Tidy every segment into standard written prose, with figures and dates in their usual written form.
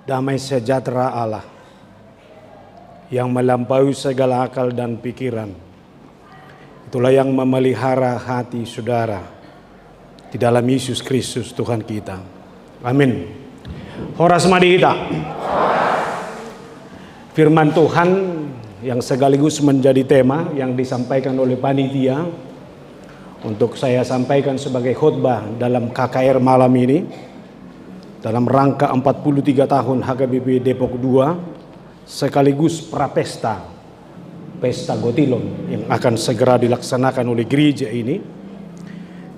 Damai sejahtera Allah yang melampaui segala akal dan pikiran, itulah yang memelihara hati saudara di dalam Yesus Kristus Tuhan kita. Amin. Horas madita. Firman Tuhan yang sekaligus menjadi tema yang disampaikan oleh panitia untuk saya sampaikan sebagai khotbah dalam KKR malam ini dalam rangka 43 tahun HKBP Depok 2 sekaligus prapesta Pesta Gotilon yang akan segera dilaksanakan oleh gereja ini,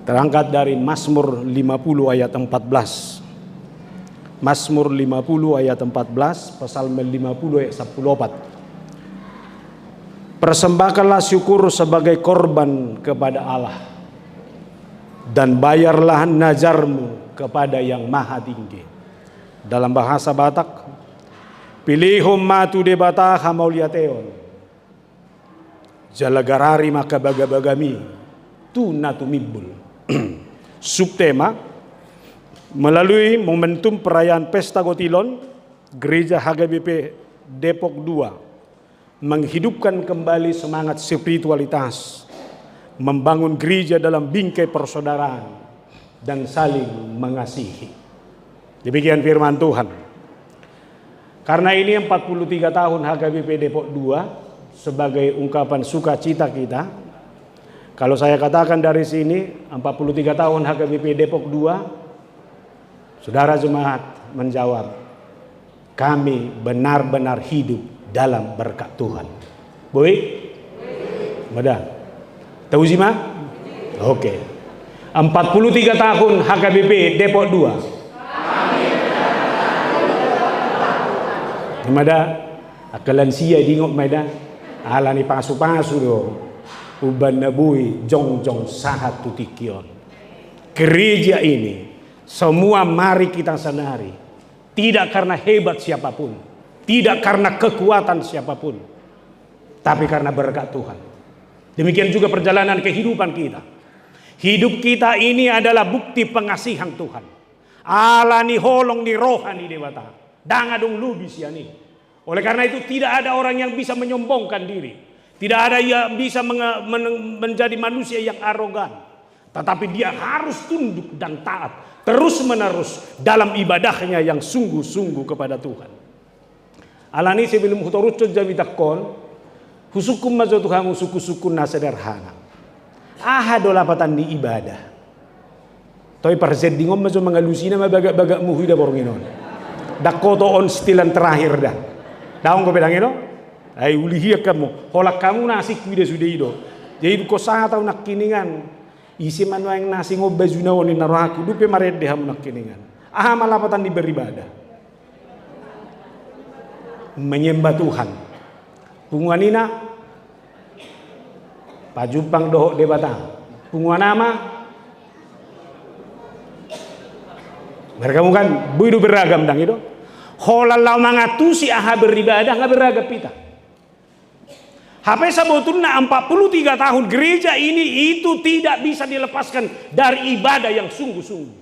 terangkat dari Mazmur 50 ayat 14. Mazmur 50 ayat 14, Pasal 50 ayat 14. Persembahkanlah syukur sebagai korban kepada Allah, dan bayarlah nazarmu kepada yang maha tinggi. Dalam bahasa Batak, pilihom matu debata hamauliateon, jalagarari maka bagabagami tu natumibul. Subtema, melalui momentum perayaan Pesta Gotilon, Gereja HKBP Depok 2 menghidupkan kembali semangat spiritualitas, membangun gereja dalam bingkai persaudaraan dan saling mengasihi. Demikian firman Tuhan. Karena ini 43 tahun HKBP Depok 2 sebagai ungkapan sukacita kita. Kalau saya katakan dari sini 43 tahun HKBP Depok 2, saudara jemaat menjawab, kami benar-benar hidup dalam berkat Tuhan. Boleh? Mudah. Tahu Zima? Oke. 43 tahun HKBP Depok 2. Gimana? Akalan sia dingok mada. Alani pasu-pasu do. Uban nabui jong-jong sahat tutikion. Gereja ini semua mari kita sadari, tidak karena hebat siapapun, tidak karena kekuatan siapapun, tapi karena berkat Tuhan. Demikian juga perjalanan kehidupan kita. Hidup kita ini adalah bukti pengasihan Tuhan. Allah ni holong ni rohani dewata. Dangadong lubis ya nih. Oleh karena itu tidak ada orang yang bisa menyombongkan diri. Tidak ada yang bisa menjadi manusia yang arogan. Tetapi dia harus tunduk dan taat terus menerus dalam ibadahnya yang sungguh-sungguh kepada Tuhan. Allah ni sebelum hutorucot jamitakon. Husukum mazo Tuhan suku-suku na sederhana. Dolapatan di ibadah. Toy parset dingom mazo mengalusina mabagak-bagak muhida bornginon. Dakoto on stilan terakhir dah. Daong ko pedangino? Ay ulihia kamu. Holak kamu nasi kuida sudah ido. Jadi ko sa tahu nak kiningan. Isi manu yang nasi ngobazuna woni naraku dupe maret deh nak kiningan. Malapatan di beribadah. Menyembah Tuhan. Punguanina pajumpang dohok debatang. Punguanama mereka bukan buidu beragam dang itu. Holalau mangatusi aha beribadah nggak beragam pita. HP sebetulnya 43 tahun gereja ini itu tidak bisa dilepaskan dari ibadah yang sungguh-sungguh.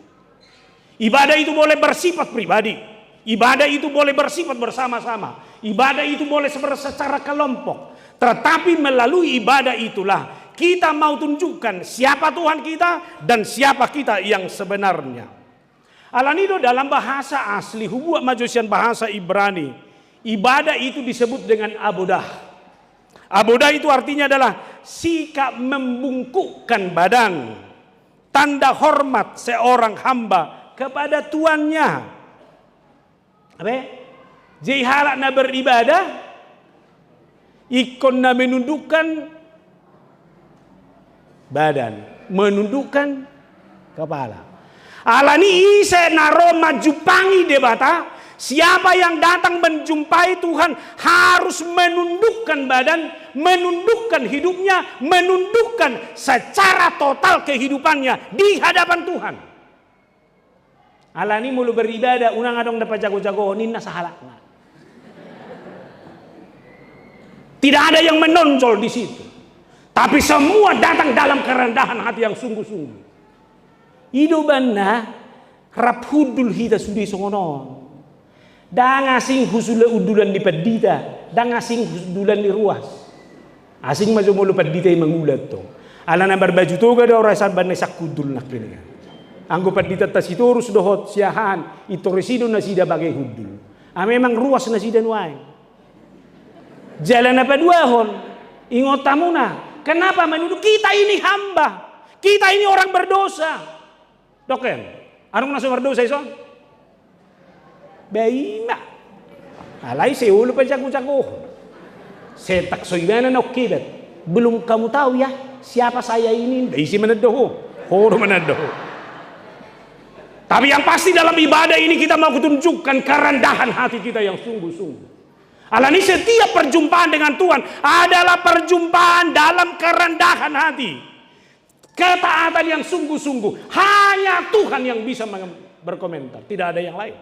Ibadah itu boleh bersifat pribadi. Ibadah itu boleh bersifat bersama-sama. Ibadah itu boleh secara kelompok. Tetapi melalui ibadah itulah kita mau tunjukkan siapa Tuhan kita dan siapa kita yang sebenarnya. Alanido dalam bahasa asli hubuat majusian bahasa Ibrani, ibadah itu disebut dengan abodah. Abodah itu artinya adalah sikap membungkukkan badan, tanda hormat seorang hamba kepada tuannya. Apa? Jadi halak na beribadah, ikon na menundukkan badan, menundukkan kepala. Alani ise naro majupangi debata. Siapa yang datang menjumpai Tuhan harus menundukkan badan, menundukkan hidupnya, menundukkan secara total kehidupannya di hadapan Tuhan. Alani mulu beribadah, unang adong dapat jago-jago, ninna sahalakna. Tidak ada yang menonjol di situ. Tapi semua datang dalam kerendahan hati yang sungguh-sungguh. Ido banna rap hudul hita sudi songonon. Dan asing husula udulan di pedita, dan asing husulan di ruas. Asing maju mulu pedita yang mengulat to. Ala na berbaju toga da orasan ban sak kudul nak kini. Anggo pedita tasiturus dohot siahan itu residu nasida bagai hudul. Memang ruas nasida nuai. Jalan apa dua hon? Ingot tamuna. Kenapa menuduh kita ini hamba? Kita ini orang berdosa. Doken, anong nasa berdosa iso? Baima. Alay seulo pa jago-jago. Setak soimana na kibat. Belum kamu tahu ya siapa saya ini? Isi manado. Horo manado. Tapi yang pasti dalam ibadah ini kita mau tunjukkan kerendahan hati kita yang sungguh-sungguh. Alani setiap perjumpaan dengan Tuhan adalah perjumpaan dalam kerendahan hati. Ketaatan yang sungguh-sungguh. Hanya Tuhan yang bisa berkomentar. Tidak ada yang lain.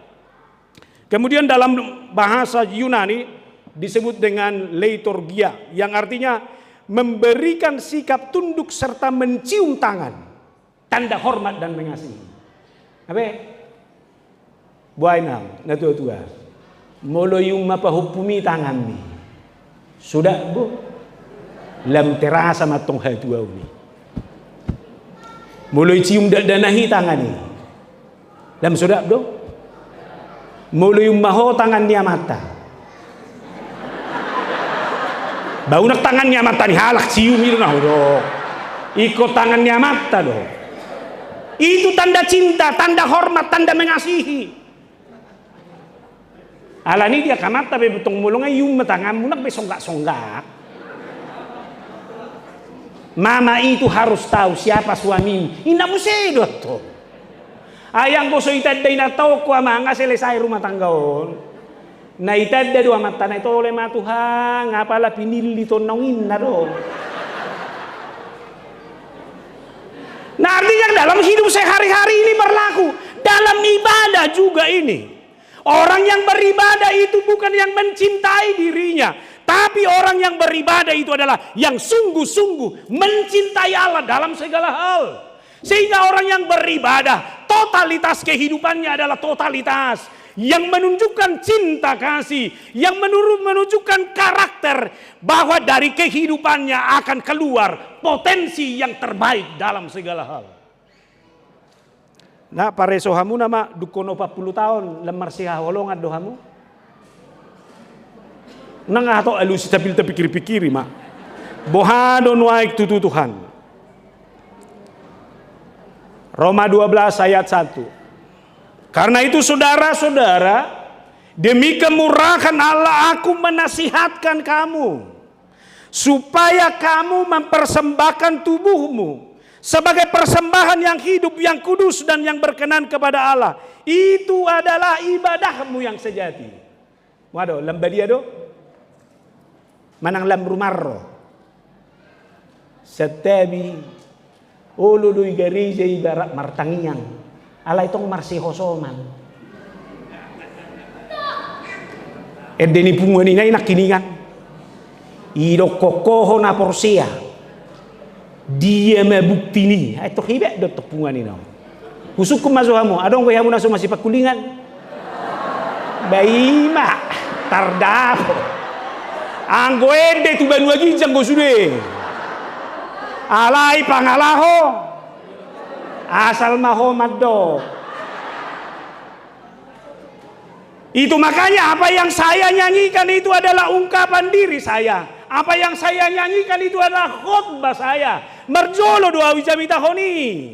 Kemudian dalam bahasa Yunani disebut dengan leiturgia. Yang artinya memberikan sikap tunduk serta mencium tangan. Tanda hormat dan mengasihi. Apa? Buainam, natua-tua. Molo yung mapahupumi tangan ni. Sudah bu. Lam terasa matong hatua ni. Mulai cium danahi tangan ni. Lam sudah do. Mulai maho tangan dia mata. Bau nak tangannya mata ni halak cium itu nah do. Ikut tangannya mata do. Itu tanda cinta, tanda hormat, tanda mengasihi. Alani dia kamata be butong mulung ay yung matangan mo nak be songgak-songgak. Mama itu harus tahu siapa suami. Ina mo sedo to. Ayang ko so itadda na tao ko amanga selesai rumah tanggaon. Na itadda do mata na ito oleh matuhang ngapala pinili to nongin na do. Nah artinya dalam hidup sehari-hari ini berlaku. Dalam ibadah juga ini. Orang yang beribadah itu bukan yang mencintai dirinya. Tapi orang yang beribadah itu adalah yang sungguh-sungguh mencintai Allah dalam segala hal. Sehingga orang yang beribadah, totalitas kehidupannya adalah totalitas. Yang menunjukkan cinta kasih. Yang menunjukkan karakter. Bahwa dari kehidupannya akan keluar potensi yang terbaik dalam segala hal. Nah pareso hamu nama dukono 40 tahun lemar siha holongan dohamu. Nang atau alusi tapi pikir-pikiri mak. Bohadon waik tutu Tuhan. Roma 12 ayat 1. Karena itu saudara-saudara, demi kemurahan Allah aku menasihatkan kamu supaya kamu mempersembahkan tubuhmu sebagai persembahan yang hidup, yang kudus dan yang berkenan kepada Allah. Itu adalah ibadahmu yang sejati. Waduh, lambadia do. Manang lam rumarro. Setabi ulului gereja ibarat martangiang. Ala itong marsihosoman. Edeni pungoni na inakiningan. Iro kokoho na porsia. Dia mebukti ni. Ito hibek do tepungan ni. Husuk kumasuhamu. Adong ko yamu naso masih pakulingan. Baima tardapo. Anggo ede tu banu lagi janggo sude. Alai pangalaho. Asal maho maddo. Itu makanya apa yang saya nyanyikan itu adalah ungkapan diri saya. Apa yang saya nyanyikan itu adalah khotbah saya. Merjolo doa wijamita honi.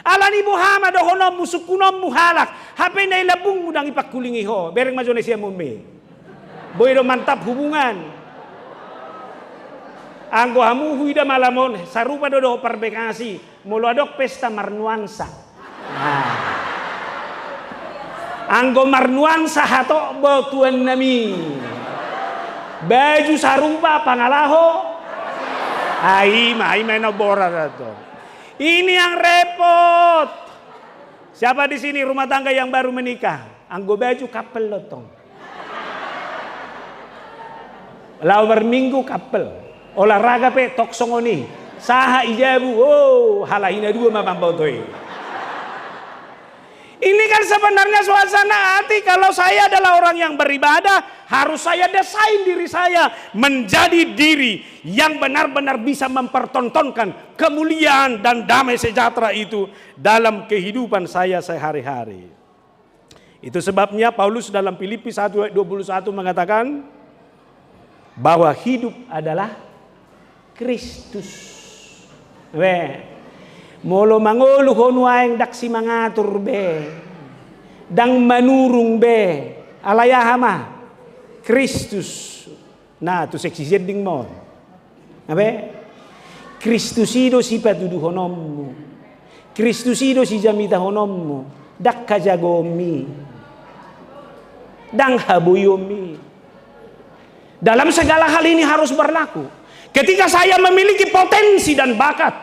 Alani Muhammad honom musukunom muhalak. Hape na ilabung mudang ipakulingi ho. Bereng majone siya mummi. Boy do mantap hubungan. Anggo hamu huida malamon sarupa do perbekasi. Mulu adok pesta marnuansa. Nah. Anggo marnuansa hato botuan nami. Baju sarupa pangalaho. Ai na bora to. Ini yang repot. Siapa di sini rumah tangga yang baru menikah? Anggo baju kapel lotong. Lauber minggu kapel. Olahraga pe tok songoni. Saha ijabu. Oh, halahina dua mamam botoy. Ini kan sebenarnya suasana hati Berarti kalau saya adalah orang yang beribadah, harus saya desain diri saya menjadi diri yang benar-benar bisa mempertontonkan kemuliaan dan damai sejahtera itu dalam kehidupan saya sehari-hari. Itu sebabnya Paulus dalam Filipi 1 ayat 21 mengatakan bahwa hidup adalah Kristus. Molo mangolo hono aeng daksi mangatur be, dang manurung be, alayahama Kristus. Nah, tu seksi jeding mo. Kristus ido si patudu honommu. Kristus ido si jamita honommu. Dak kajagomi. Dang habuyomi. Dalam segala hal ini harus berlaku. Ketika saya memiliki potensi dan bakat,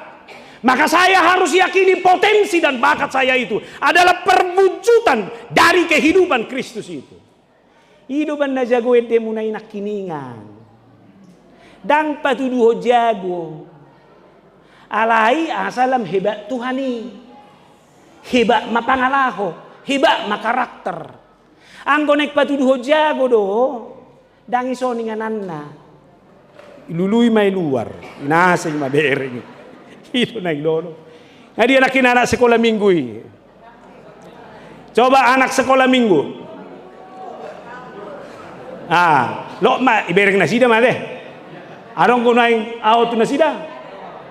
maka saya harus yakini potensi dan bakat saya itu adalah perwujudan dari kehidupan Kristus itu. Hidupan na jago ede munay nakiningan. Dang patuduho jago. Alai asalam hebat Tuhani. Hebat mapangalaho. Hebat makarakter. Ang konek patuduho jago do. Dang iso ningananna. Ilului may luar. Inasay madereng. Itu naik dono. Nah, dia anak sekolah minggu. Coba anak sekolah minggu. Lo ma ibereng nasida ma deh. Arong ko naing auto nasida.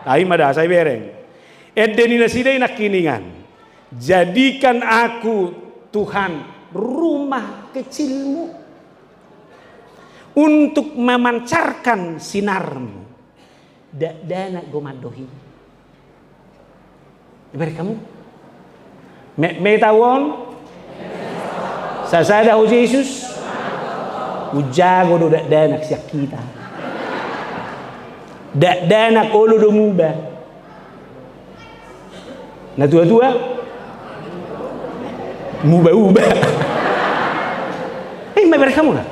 Tahi mada saya bereng. Edeni nasida nak kiningan. Jadikan aku Tuhan rumah kecilmu untuk memancarkan sinarmu. Dana gomadohi. Ibarat kamu may tawon sasada ho Jesus ujago do danak siya kita danak olo do muba na tua muba may ibarat kamu na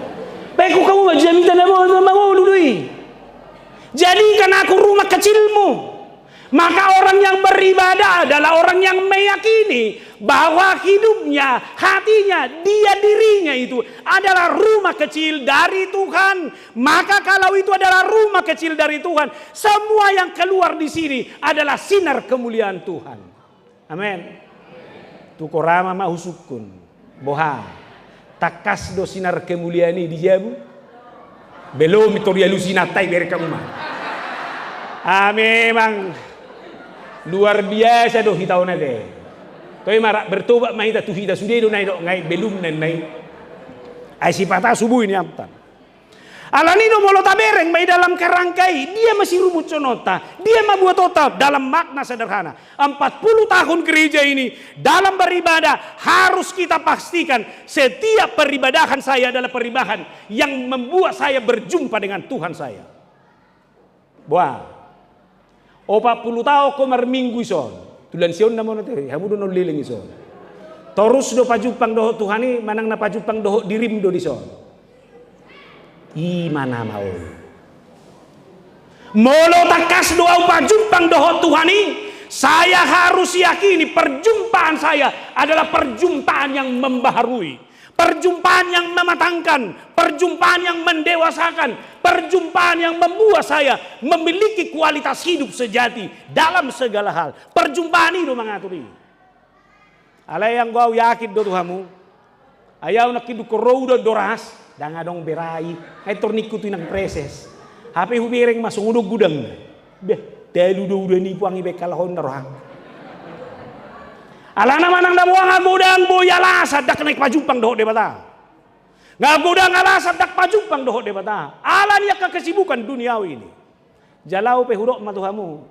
baik kamu majamita na mo mangolo doi jadikan aku rumah kecilmu. Maka orang yang beribadah adalah orang yang meyakini bahwa hidupnya, hatinya, dirinya itu adalah rumah kecil dari Tuhan. Maka kalau itu adalah rumah kecil dari Tuhan, semua yang keluar di sini adalah sinar kemuliaan Tuhan. Amin. Tukorama mahusukun. Boha. Takas do sinar kemuliaan ini dijabu. Belum itu rialusinatai berkamu mah. Memang luar biasa doh hitau nade. Toi marak bertobat mahita tu hita sudah do nai do ngai belum nai. Ai sipata subuh ini amtan. Alani do molo tabereng mai dalam kerangkai dia masih rumut sonota. Dia membuat total dalam makna sederhana. 40 tahun gereja ini dalam beribadah harus kita pastikan setiap peribadahan saya adalah peribadahan yang membuat saya berjumpa dengan Tuhan saya. Wah. 40 tahun ko marminggu ison. Tulan sion na mo na te. Hamu do no liling ison. Terus do pajupang doho Tuhani manang na pajupang doho dirim do dison. Mana mau. Molo takas doa pajupang doho Tuhani, saya harus yakini perjumpaan saya adalah perjumpaan yang membaharui. Perjumpaan yang mematangkan, perjumpaan yang mendewasakan, perjumpaan yang membuat saya memiliki kualitas hidup sejati dalam segala hal. Perjumpaan itu mengaturi. Alay yang kau yakin do Tuhamu, ayaw nakidu korou do doras, dangadong berai, ay torniku tu nang preses. Hape hubireng masungudog gudang. Beh, telu do udah nipu ang ibekalahon na rohang. Alana manang dabuang agudang boya lasad dak naik pajumpang doho debata. Ngagudang alasad dak pajumpang doho debata. Alan ya kesibukan duniawi ini. Jalau pehurok matuhamu.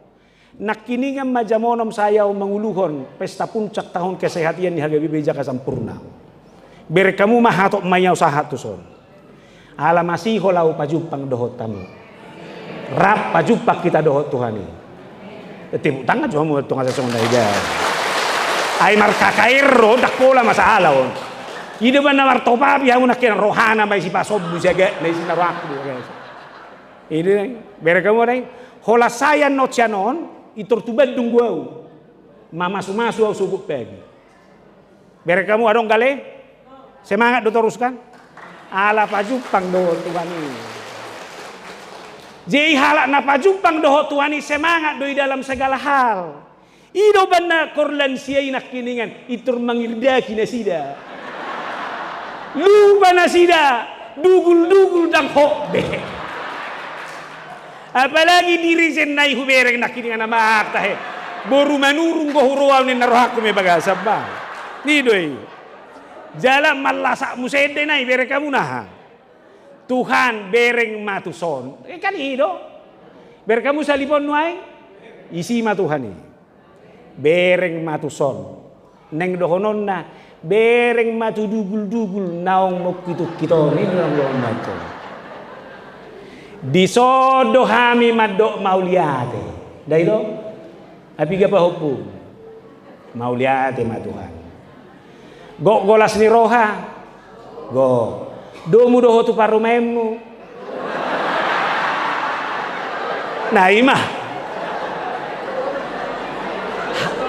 Nakiningan majamonom sayaw manguluhon pesta puncak tahun kesehatan ni hagabi beja kasampurna. Berkamu mahatok mayaw sahat tuson. Ala masih holau pajumpang doho tamu. Rap pajumpak kita doho Tuhani. Tibuk tangan cuma mu tunga sa sonda ida. Ay markakairo dak pola masalah on. Ida ba na martopa biya mo nakin rohana may si pasob busaga may sinarak guys. Ini berkamu dai hola saya no chanon itortubad dungguau. Mama sumasu au sugu pegi. Berkamu adong gale Semangat do teruskan. Ala pajumpang do Tuhan ini. Jadi halak na pajumpang do Tuhan ini semangat do dalam segala hal. Ido bana korlan siya inak kiningan itur mangirdaki na sida. Lupa na sida dugul-dugul dang hokbe. Apalagi diri senai hubereng nak kiningan na makta he. Boru manurung ko huruaw ni narohak ko may bagasab ba. Nidoy. Jalan malasak musede na ibere kamu nah. Tuhan bereng matuson. Kan ido. Ber kamu salipon nuay. Isi ma Tuhan ni. Bereng matuson. Neng dohonon na. Bereng matu dugul-dugul naong mokito kito ni lang doon mato. Disodo hami madok mauliate. Dahilo. Apiga pa hukum. Mauliate ma Tuhan. Go golas ni roha. Go. Domu doho tu parumemu. Nah imah.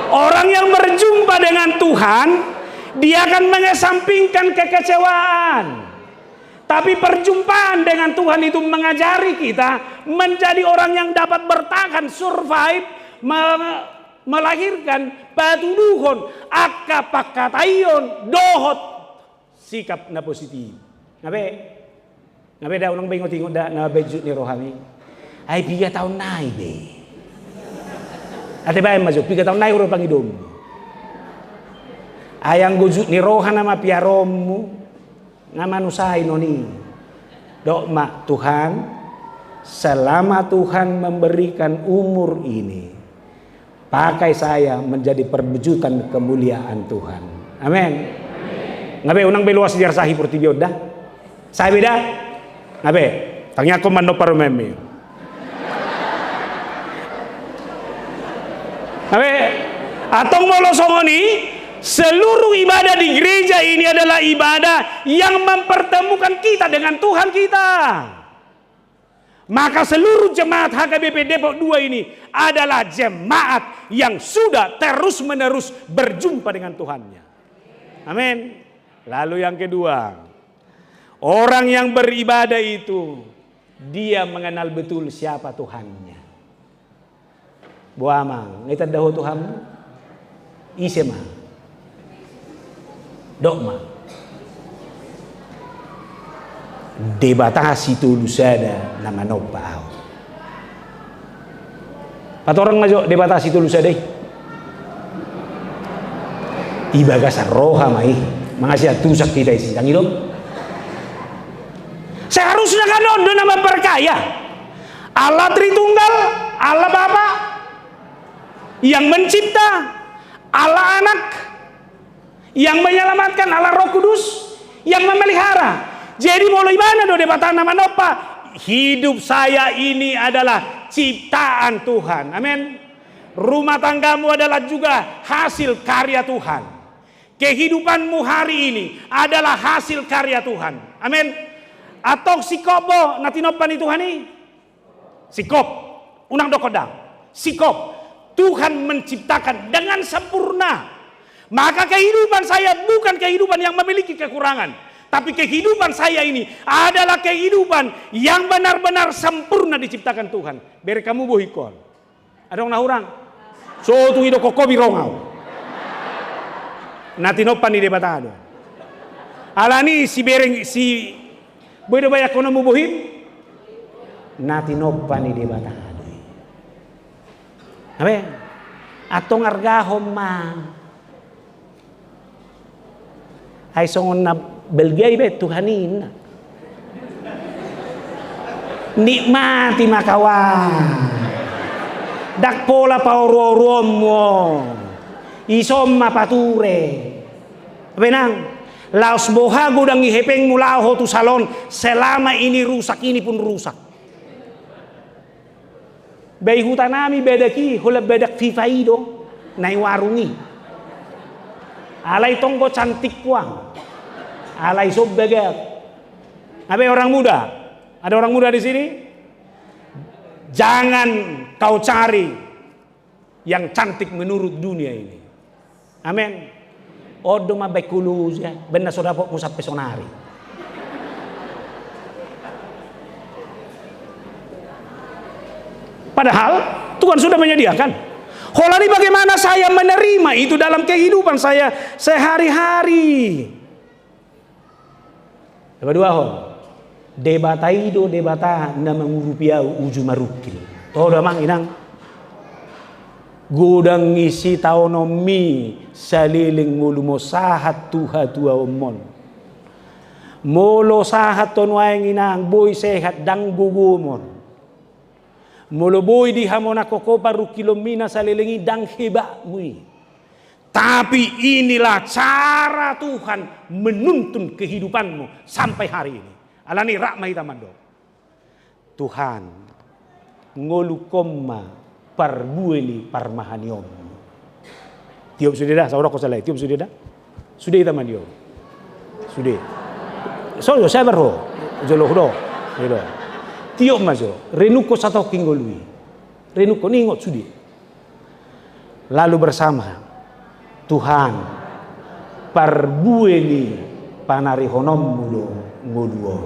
Orang yang berjumpa dengan Tuhan, dia akan mengesampingkan kekecewaan. Tapi perjumpaan dengan Tuhan itu mengajari kita menjadi orang yang dapat bertahan, survive, melahirkan patuduhon, akapakatayon, dohot, sikap na positif. Ngabe daw nang bingot-ingot da na bejut ni rohani. Ay 3 tahun nai be. Ate bae masuk 3 tahun nai uro pangidom. Ayang gujut ni rohan nama piaromu ngamanusai noni. Dok mak Tuhan, selama Tuhan memberikan umur ini, pakai saya menjadi perwujudan kemuliaan Tuhan. Amin. Ngabe unang beluas sejarah sahi portibio dah. Saya beda. Ngabe, tanya aku mando paromemi. Ngabe, atong molosongoni, seluruh ibadah di gereja ini adalah ibadah yang mempertemukan kita dengan Tuhan kita. Maka seluruh jemaat HKBP Depok 2 ini adalah jemaat yang sudah terus-menerus berjumpa dengan Tuhannya. Amin. Lalu yang kedua, orang yang beribadah itu dia mengenal betul siapa Tuhannya. Buamang, ngita dahu Tuhanmu, isema, dokma, debatasi tulusada nama nopau. Patorang ngajo debatasi tulusada. Ibagasan roha mai, mengasih tusak kita isi yang hidup. Seharusnya kan ondo nama perkaya. Allah Tritunggal, Allah Bapa yang mencipta, Allah Anak yang menyelamatkan, Allah Roh Kudus yang memelihara. Jadi mulai mana do debatan nama nopa? Hidup saya ini adalah ciptaan Tuhan. Amin. Rumah tanggamu adalah juga hasil karya Tuhan. Kehidupanmu hari ini adalah hasil karya Tuhan. Amin. Atau sikobo natinopan itu Tuhan. Sikop, unang dokodang. Sikop, Tuhan menciptakan dengan sempurna. Maka kehidupan saya bukan kehidupan yang memiliki kekurangan, tapi kehidupan saya ini adalah kehidupan yang benar-benar sempurna diciptakan Tuhan. Beri kamu bohikon. Ada orang so tu hidup kokobi rongau. Natinopan di debatado. Alani si bereng si boy do bayak kono mo bohim. Natinopan di debatado. Abe, atong argahom ma. Ay songon na belgay bet Tuhanin. Nikmati makawan. Dakpola pa oro-orom mo. Isom mapature. Benang, laos bohago dang ihepeng mula ho tu salon selama ini rusak ini pun rusak. Bay hutanami bedaki hulab bedak fifaido nai warungi. Alay tonggo cantik puang. Alay sob begat. Abe orang muda? Ada orang muda di sini? Jangan kau cari yang cantik menurut dunia ini. Amin. Odo mabai kulus ya. Benar sudah pusat pesonari. Padahal Tuhan sudah menyediakan. Holani bagaimana saya menerima itu dalam kehidupan saya sehari-hari. Kedua debata ido debata na mengurupia uju marukil. Todo mang inang gudang isi taonomi saliling mulu mo sahat tuha tua umon. Molo sahat tonwaeng inang boy sehat dang gugumon. Molo boy di hamona koko paru kilomina salilingi dang heba mui. Tapi inilah cara Tuhan menuntun kehidupanmu sampai hari ini. Alani rakmai tamando. Tuhan ngolu koma parbueli parmahaniom. Tiup sudah dah, saudara kau salah. Tiup sudah dah. Sudah kita mandio. Sudah. So yo saya baru. Jolo hudo. Gitu. Tiup majo. Renuko satu kinggolui. Renuko ningot sudah. Lalu bersama Tuhan parbueli panari honom mulo ngoduo.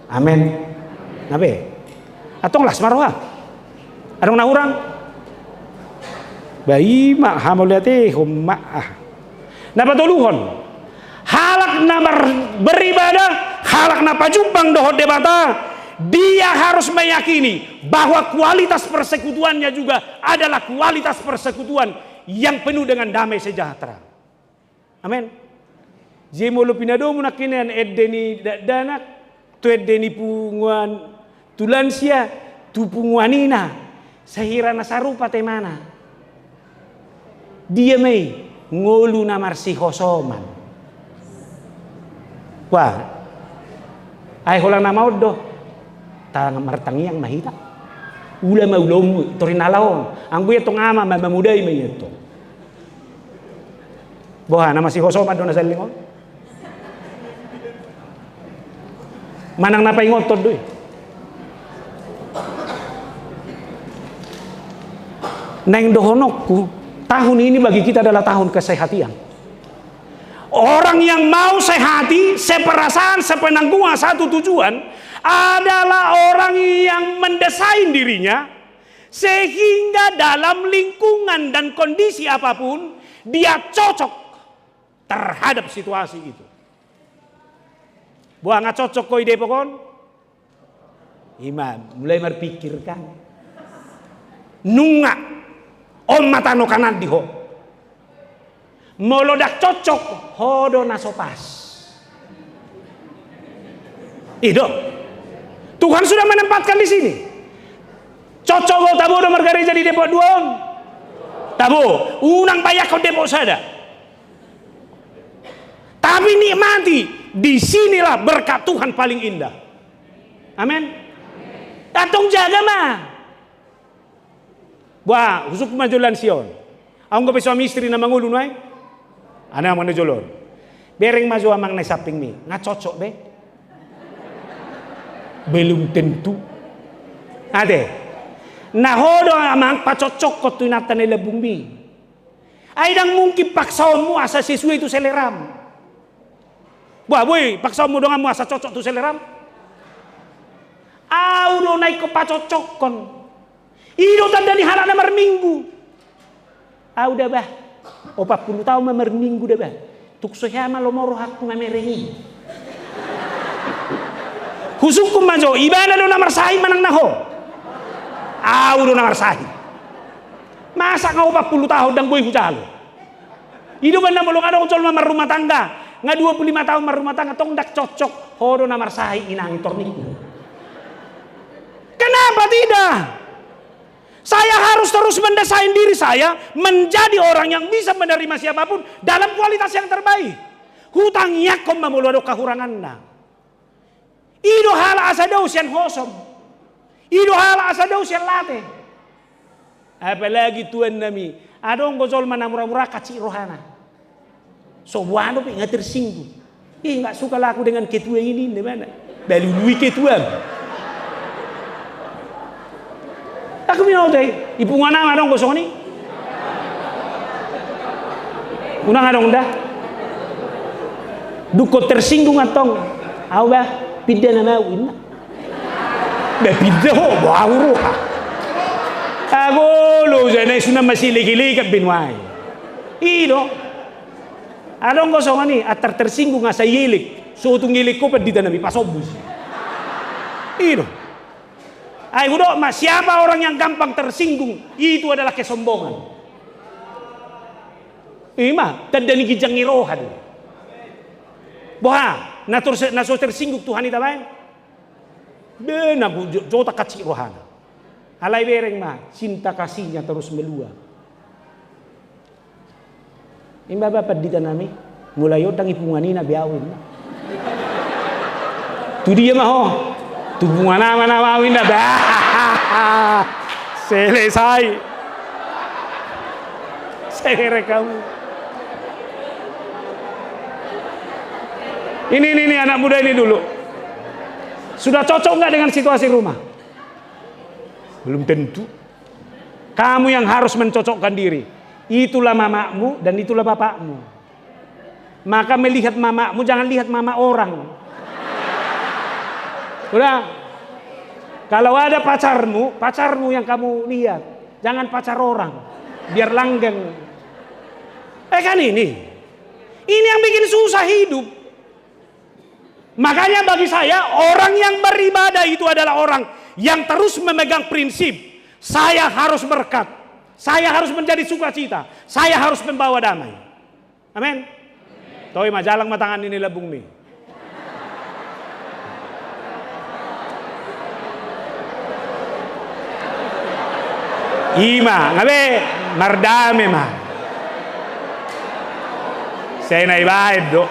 Amin. Nabe? Atong las maroha. Adong na urang. Bayi mak hamoliate humma. Napatuluhon. Halak na beribadah, halak na pajumpang dohot debata. Dia harus meyakini bahwa kualitas persekutuannya juga adalah kualitas persekutuan yang penuh dengan damai sejahtera. Amin. Jemolo pinado mo nakinan edeni danak tu edeni punguan tulansia tu punguanina sahira nasarupa temana. Dia may ngolu na marsihosoman. Wah. Ay holang na maudo. Tang martangiang mahita. Ula maulom torinalaon. Ang buya tong ama mamuday may ito. Boha na masihosoman do na sa lingon. Manang napaingot to doy. Neng dohonokku, tahun ini bagi kita adalah tahun kesehatan. Orang yang mau sehati, seperasaan, sepenanggungan, satu tujuan adalah orang yang mendesain dirinya sehingga dalam lingkungan dan kondisi apapun dia cocok terhadap situasi itu. Buang nggak cocok koi ide pokon? Imam mulai berpikirkan. Nunga om matano kanan diho. Molodak cocok hodo nasopas. Itu Tuhan sudah menempatkan di sini. Cocok kau tabo do margareja di depot duon. Tabo, unang payak kau depot sada. Tapi nikmati, disinilah berkat Tuhan paling indah. Amin. Datang jaga mah. Wah, husuk majulan sion. Ang ko suami istri na mangulun ay. Ana mo najolon. Bereng maju amang na saping mi. Nga cocok be. Belum tentu. Ade. Nahodo amang pacocok ko tunatan nila bumi. Ay dang mungkin paksaon mo asa sesuai itu seleram. Wah boy, paksaon mo dong mo asa cocok tu seleram. Audo naik ko pacocok kon. Ido tanda ni harap na marminggu. Udah bah. 40 tahun marminggu dah bah. Tuksohya malomoro hakku mamerengi. Husukum majo ibadah do namar sahi manang naho. Do namar sahi. Masa ngau 40 tahun dang boy hujalo. Ido banda molong ada ucol mamar rumah tangga. Nga 25 tahun mar rumah tangga tong dak cocok hodo namar sahi inang torniku. Kenapa tidak? Saya harus terus mendesain diri saya menjadi orang yang bisa menerima siapapun dalam kualitas yang terbaik. Hutang yakom mamuluado kahuranganna. Ido hala asadau sian hosom. Ido hala asadau sian late. Apalagi tuan nami. Adong gozol mana murah-murah kaci rohana. So buano pi nggak tersinggung. Nggak suka lah aku dengan ketua ini, di mana? Balului ketua. Aku minau teh, ibu ngana ngadong gosong ni. Unang adong dah. Duko tersinggung atong. Awa pidda na nawin na. Ba pidda ho, bawuro ha. Ako lo jana suna masilig-ilig at binway. Ino. Adong ko so ngani atar tersinggung nga sa yilik. So itong yilik ko padita namin pasobus. Ino. Ay udo, siapa orang yang gampang tersinggung, itu adalah kesombongan. Ima, tadani gijang irohan. Boha, naso tersinggung Tuhan ita bae. Benar bu, jota kacik rohana. Alai bereng mah, cinta kasihnya terus meluap. Imba bapak di tanami, mulai otang ipunganina biawin. Tu dia mah oh, tu pungana mana mawin dah. Selesai. Saya kamu. Ini anak muda ini dulu. Sudah cocok nggak dengan situasi rumah? Belum tentu. Kamu yang harus mencocokkan diri. Itulah mamamu dan itulah bapakmu. Maka melihat mamamu jangan lihat mama orang. Udah. Kalau ada pacarmu yang kamu lihat. Jangan pacar orang. Biar langgeng. Kan ini. Ini yang bikin susah hidup. Makanya bagi saya orang yang beribadah itu adalah orang yang terus memegang prinsip. Saya harus berkat. Saya harus menjadi sukacita. Saya harus membawa damai. Amin. Toy majalang matangan ini labung nih. Ima, ngabe mardame mah. Saya naibahid do.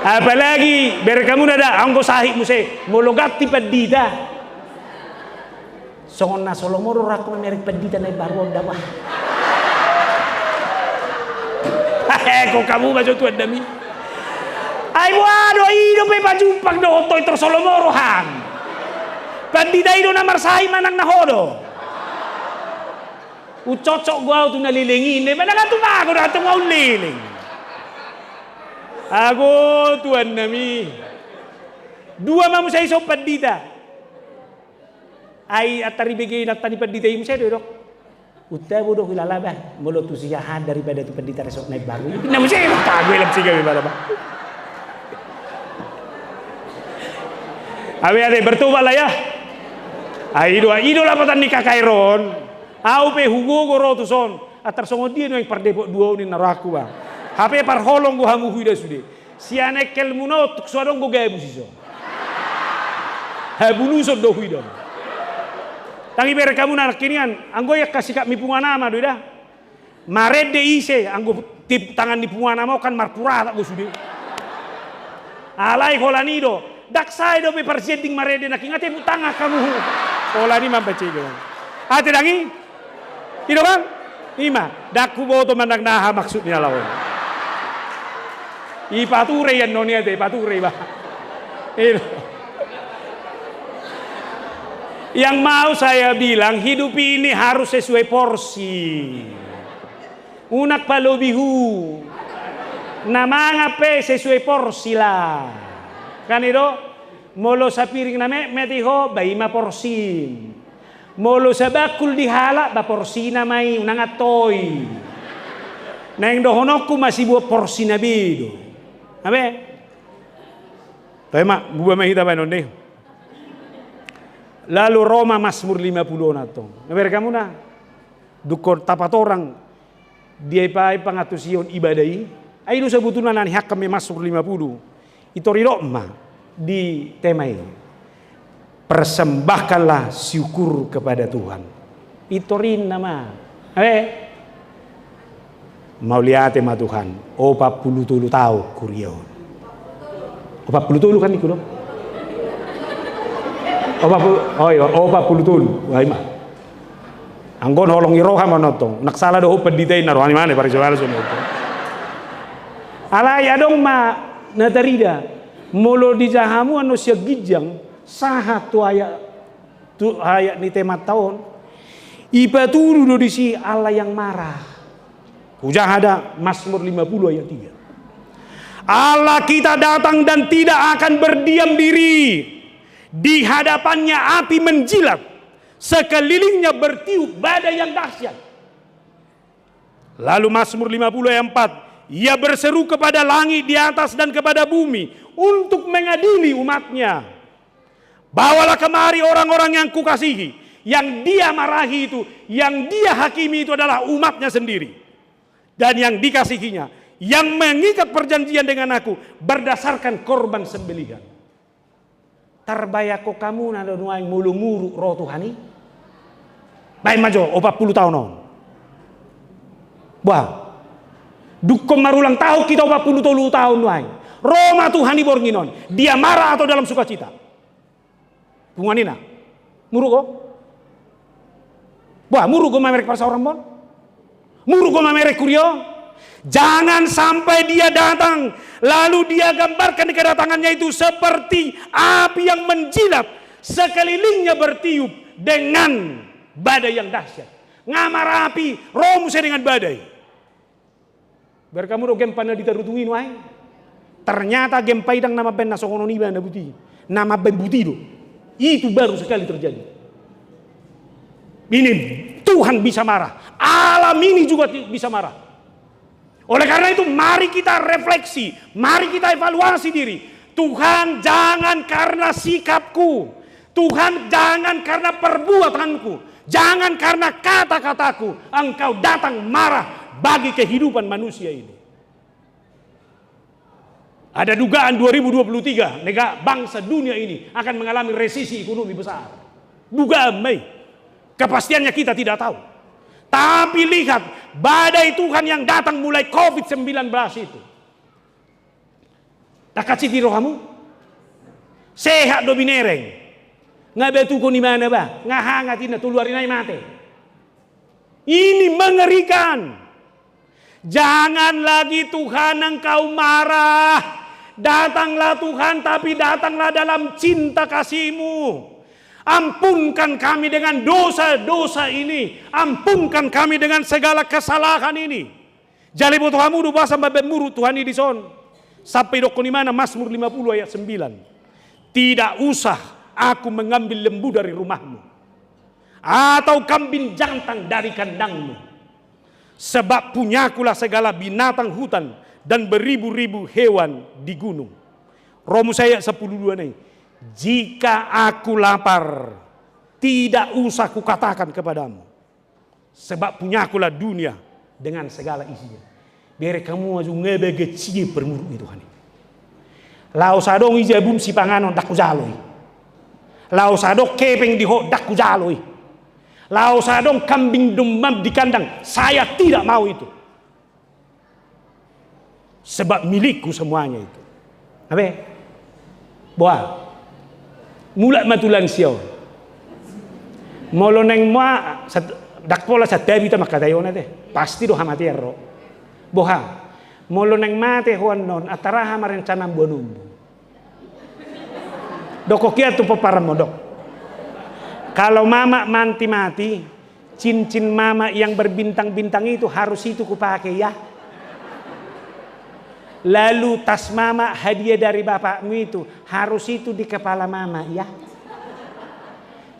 Apalagi berkamu nada anggo sahih muse mologati padita. Songon na solomoro rako merik padita na baru dawa. Kok kamu baca tuan dami. Ay waduh ido pe pajumpak do toy ter solomoro han. Padita ido na marsahi manang nahodo. Ucocok gua tu nalilingin, mana kan tu bago datang mau liling. Aku tuan nami. Dua mamu saya so padita. Ai atari begi natani padita imu saya dok. Uta bodoh hilalaba. Molo tu siyahan daripada tu padita resok naik baru. Namu saya kagu elam siga balaba. Abi ade bertobat lah ya. Ai idola patan nikah kairon. Au pe hugo goro tu son. Atar songo dia no yang pardepok dua ni naraku bang. HP par holong gua hamu huida sude. Si anek kel munot suadong gua gaya busiso. Habulu so do huida. Tangi bere kamu nak kinian, anggo ya kasih kak mipungan nama do dah. Maret de ise anggo tip tangan di pungan nama kan marpura tak gua sude. Alai kolanido, dak sai do pe perseding marede nak ingate tangah kamu. Kolani mambace jo. Ate dangi? Ino bang? Ima, dak ku boto mandang naha maksudnya lawan. Ipature yan nonia de pature ba. Yang mau saya bilang hidup ini harus sesuai porsi. Unak palobihu. Namanga pe sesuai porsi lah. Kan itu molo sa piring name metiho baima porsi. Molo sa bakul dihala ba porsi namai unang atoy. Nang dohonokku masih buat porsi nabido. Abe. Tema buah mahita ba non deh. Lalu Roma Mazmur 50 natong. Naber kamu na. Dukor tapat orang dia pai pangatusion ibadai. Ai do sebutuna nani hak kami Mazmur 50. Itu ridoma di tema ini. Persembahkanlah syukur kepada Tuhan. Itu rin nama. Mau lihat tema Tuhan. 40 tahun kurion. 40 kan iku do. 40 wah ima. Anggon holong iroha manotong. Nak salah do peditay na rohani mana para jawala sono. Alay adong ma natarida. Molo di jahamu anu sia gijang saha tu ayat ni tema tahun. Ipa tuduh di si Allah yang marah. Ujah ada Mazmur 50 ayat 3. Allah kita datang dan tidak akan berdiam diri. Di hadapannya api menjilat. Sekelilingnya bertiup badai yang dahsyat. Lalu Mazmur 50 ayat 4. Ia berseru kepada langit di atas dan kepada bumi untuk mengadili umatnya. Bawalah kemari orang-orang yang kukasihi. Yang dia marahi itu, yang dia hakimi itu adalah umatnya sendiri. Dan yang dikasihinya, yang mengikat perjanjian dengan aku berdasarkan korban sembelihan. Tarbayako kamu nado nuai mulu-mulu roh Tuhani. Baik majo, 40 tahun on. Wah, dukom marulang tahu kita 40 tahun nuai. Roma Tuhani bornginon, dia marah atau dalam sukacita. Bunganina, muru kok? Wah, muru kok mamerek para orang bon? Muru kok mamerek kurio? Jangan sampai dia datang lalu dia gambarkan kedatangannya itu seperti api yang menjilat, sekelilingnya bertiup dengan badai yang dahsyat. Ngamar api, romuse dengan badai. Berkamu do gempana ditarutuin wae. Ternyata gempaidang nama ben nasokono niba na buti. Nama ben butido. Itu baru sekali terjadi. Ini Tuhan bisa marah. Alam ini juga bisa marah. Oleh karena itu mari kita refleksi. Mari kita evaluasi diri. Tuhan jangan karena sikapku. Tuhan jangan karena perbuatanku. Jangan karena kata-kataku. Engkau datang marah bagi kehidupan manusia ini. Ada dugaan 2023 negara bangsa dunia ini akan mengalami resesi ekonomi besar. Dugaan Mei. Kepastiannya kita tidak tahu. Tapi lihat badai Tuhan yang datang mulai COVID-19 itu. Tak kasih tiro kamu? Sehat do binereng. Nga betu ko ni mana ba? Nga hangatin na tuluarin ay mate. Ini mengerikan. Jangan lagi Tuhan engkau marah. Datanglah Tuhan tapi datanglah dalam cinta kasih-Mu. Ampunkan kami dengan dosa-dosa ini. Ampunkan kami dengan segala kesalahan ini. Jali butuh kamu dua sampai bermuru Tuhan ini son. Sampai doko di mana Mazmur 50 ayat 9. Tidak usah aku mengambil lembu dari rumahmu. Atau kambing jantan dari kandangmu. Sebab punyakulah segala binatang hutan dan beribu-ribu hewan di gunung. Romus ayat 10:2 nih. Jika aku lapar, tidak usah kukatakan kepadamu. Sebab punyakulah dunia dengan segala isinya. Biar kamu maju ngebege cie permuruk itu Tuhan. Lau sadong ijabum si panganon daku jaloi. Lau sadok kepeng diho daku jaloi. Lau sadong kambing domba di kandang, saya tidak mau itu. Sebab milikku semuanya itu. Apa? Boa. Mulak matulan siau. Molo neng ma dak pola sa tabi ta makadayona te. Pasti do hamatero. Boha. Molo neng mate huan non ataraha marencana bonumbu. Doko kia tu papara modok. Kalau mama mati, cincin mama yang berbintang-bintang itu harus itu kupakai ya. Lalu tas mama hadiah dari bapakmu itu harus itu di kepala mama ya.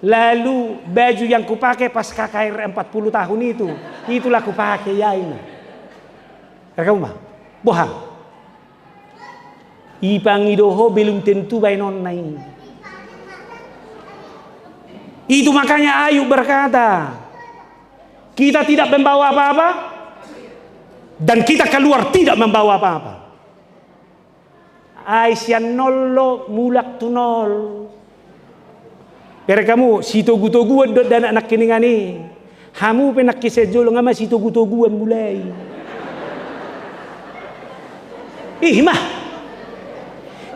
Lalu baju yang kupakai pas KKR 40 tahun itu, itulah kupakai ya ini. Kamu mah, bohang. Ipangidoho belum tentu bainon naik. Itu makanya Ayub berkata, kita tidak membawa apa-apa dan kita keluar tidak membawa apa-apa. Aisyah nollo mulak tunol. Pero kamu si togu-togu dan anak kiningan ni. Hamu penak kisejolo nga si togu-togu mulai. Ih mah.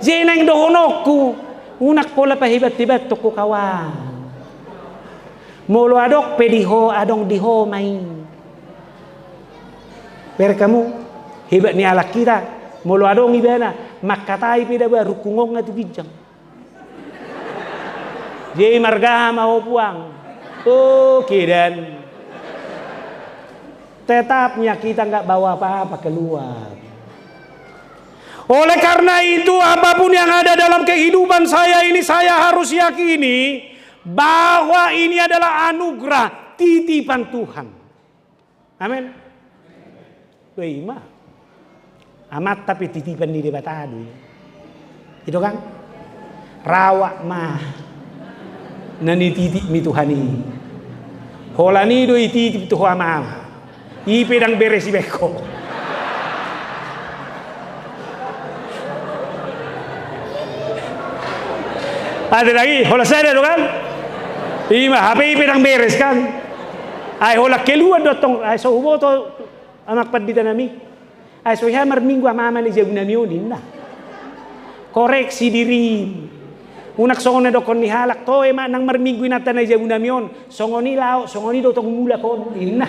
Jenang dohonokku. Unak pola pahibat-hibat toko kawan. Molo adok pediho adong diho main. Pero kamu hebat ni alak kita. Molo adong ibana. Makatai pida baru kungong nga tu bijang. Jadi marga mau puang. Oh kidan. tetapnya kita nggak bawa apa-apa keluar. Oleh karena itu, apapun yang ada dalam kehidupan saya ini, saya harus yakini bahwa ini adalah anugerah, titipan Tuhan. Amin. Wema. Amat tapi titipan di debat adu. Itu kan? Rawak mah. Nani titip mi Tuhan ini. Holani do titip Tuhan mah. I pedang beres beko. Ada lagi, hola saya do kan? Ima HP pedang beres kan? Ay hola keluar dotong, ay so hubo to anak padita nami. Ay so hamar minggu mama ni jago nami unin na. Koreksi diri. Unak songone do kon ni halak to ema nang marminggu nata na jago nami on. Songoni lao, songoni do tong mula kon inna.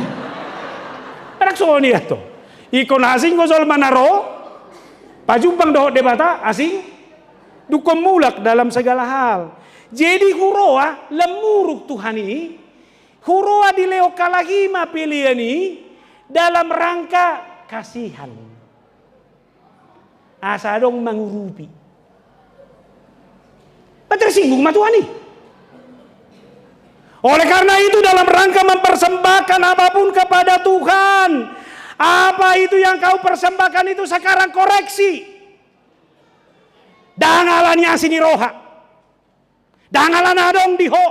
Anak songoni ato. Ikon asing ko sol manaro. Pajumpang do debata asing. Dukom mulak dalam segala hal. Jadi huroa lemuruk Tuhan ini. Huroa di leo kalahima pilihan ini dalam rangka kasihan. Asa dong mengurupi. Tersinggung sama Tuhan ini. Oleh karena itu dalam rangka mempersembahkan apapun kepada Tuhan. Apa itu yang kau persembahkan itu sekarang koreksi. Dangalannya sini roha. Dangalan adong diho.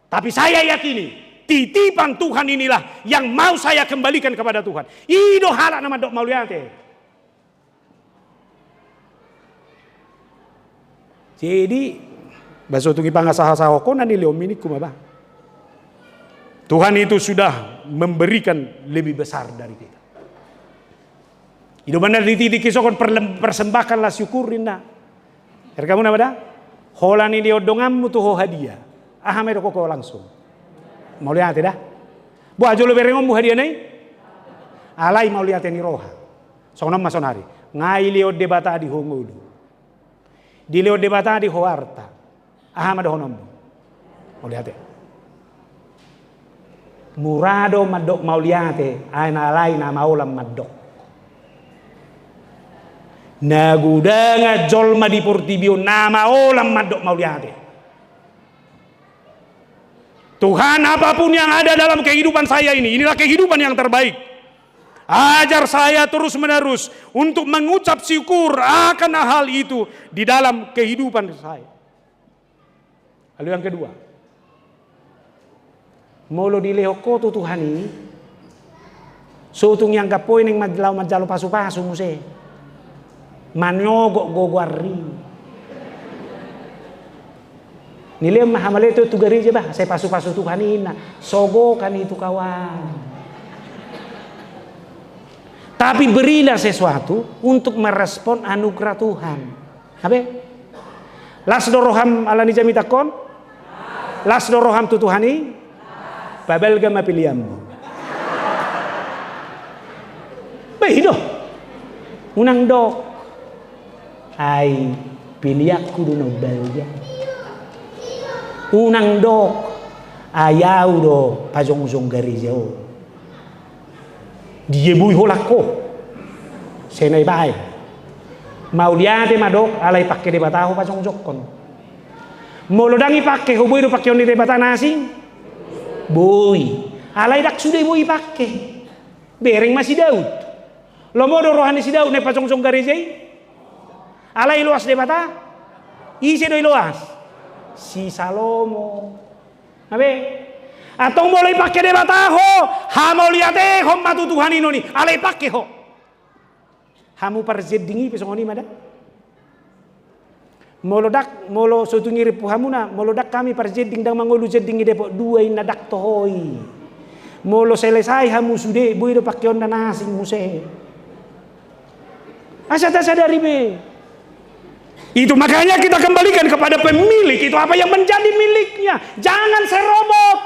Tapi saya yakini titipan Tuhan inilah yang mau saya kembalikan kepada Tuhan. Ido halak nama dok mauliate. Jadi baso tungi pangasaha-saha kona ni leomini kumaba. Tuhan itu sudah memberikan lebih besar dari kita. Itu benar ditidik kisokon persembahkanlah syukurin na. Kamu nama dah? Holani dia odongamu tuh hadiah. Ahame do koko langsung. Mau lihat dah? Bu ajo lo berengom bu hadiah nai? Alai mau lihat ni roha. Sonam masonari. Ngai leo debata di hongodu. Di leo debata di hoarta. Ahame do honom. Mau lihat ya? Murado madok mau lihat aina alai na maulam madok. Nagudanga jolma di portibio nama olam madok mau lihat. Tuhan apapun yang ada dalam kehidupan saya ini, inilah kehidupan yang terbaik. Ajar saya terus menerus untuk mengucap syukur akan hal itu di dalam kehidupan saya. Lalu yang kedua, molo dilehoko tu Tuhan ini, sutung yang kapoin yang majalo pasu-pasu muse. Manogok gogwari. Nilai mahamale itu gari aja bah. Saya pasu-pasu Tuhan ini. Sogo kan itu kawan. Tapi berilah sesuatu untuk merespon anugerah Tuhan. Apa? Las doroham ala nijami takon. Las doroham tu Tuhan ini. Babel gama pilihanmu. Baik doh. Unang dok. Ay pilih aku dulu belja. Unang dok ayaw do pajong-jong gari jauh. Dia bui holako. Senay bay. Mau lihat madok alay pakai de bataho pajong-jong kon. Molodangi pakai hubui do pakai oni de batana asing. Bui. Alay dak sudah bui pakai. Bereng masih Daud. Lomo do rohani si Daud ne pajong-jong gari jai. Alay luas de bata, isi doi luas, si Salomo, abe, atau mulai pakai de bata ho, hamo liate ho matu Tuhan ini, alay pakai ho, hamu perjedingi pesongoni mada, molo sotungi repu hamuna, molodak kami perjeding dang mangolu jedingi depok dua inadak tohoi, molo selesai hamu sude, bui do pakai onda nasing muse, asal sadari be. Itu makanya kita kembalikan kepada pemilik itu apa yang menjadi miliknya. Jangan serobot.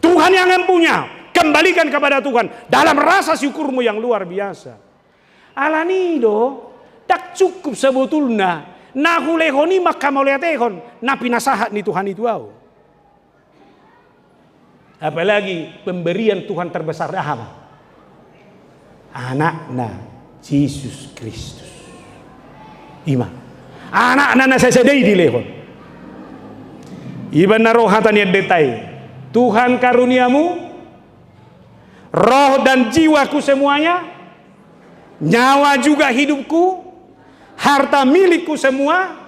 Tuhan yang punya. Kembalikan kepada Tuhan. Dalam rasa syukurmu yang luar biasa. Alanido. Tak cukup sebetulnya. Nahulehoni maka mauliatehon. Napi nasahat ni Tuhan itu au. Apalagi pemberian Tuhan terbesar apa? Anaknya Yesus Kristus. Ima. Anaknya na sesedai di lehon. Iban na rohatan yang detai. Tuhan karuniamu, roh dan jiwaku semuanya, nyawa juga hidupku, harta milikku semua,